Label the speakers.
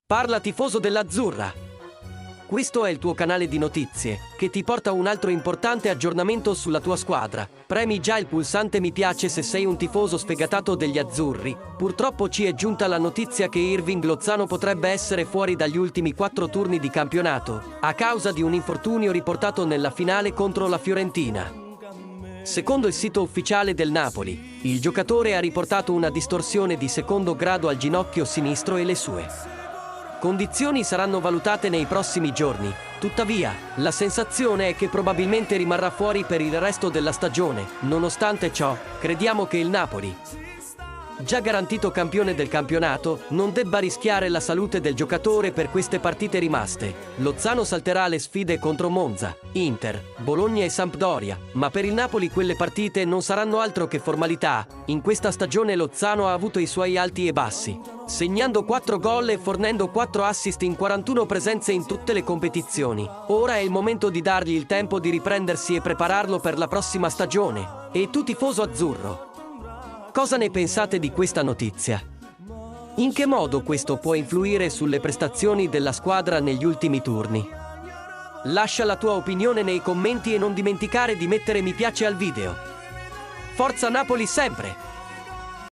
Speaker 1: Parla tifoso dell'Azzurra! Questo è il tuo canale di notizie, che ti porta un altro importante aggiornamento sulla tua squadra. Premi già il pulsante mi piace se sei un tifoso sfegatato degli azzurri. Purtroppo ci è giunta la notizia che Irving Lozano potrebbe essere fuori dagli ultimi 4 turni di campionato, a causa di un infortunio riportato nella finale contro la Fiorentina. Secondo il sito ufficiale del Napoli, il giocatore ha riportato una distorsione di secondo grado al ginocchio sinistro e le sue condizioni saranno valutate nei prossimi giorni. Tuttavia, la sensazione è che probabilmente rimarrà fuori per il resto della stagione. Nonostante ciò, crediamo che il Napoli, già garantito campione del campionato, non debba rischiare la salute del giocatore per queste partite rimaste. Lozano salterà le sfide contro Monza, Inter, Bologna e Sampdoria, ma per il Napoli quelle partite non saranno altro che formalità. In questa stagione Lozano ha avuto i suoi alti e bassi, segnando 4 gol e fornendo 4 assist in 41 presenze in tutte le competizioni. Ora è il momento di dargli il tempo di riprendersi e prepararlo per la prossima stagione. E tu tifoso azzurro, cosa ne pensate di questa notizia? In che modo questo può influire sulle prestazioni della squadra negli ultimi turni? Lascia la tua opinione nei commenti e non dimenticare di mettere mi piace al video. Forza Napoli sempre!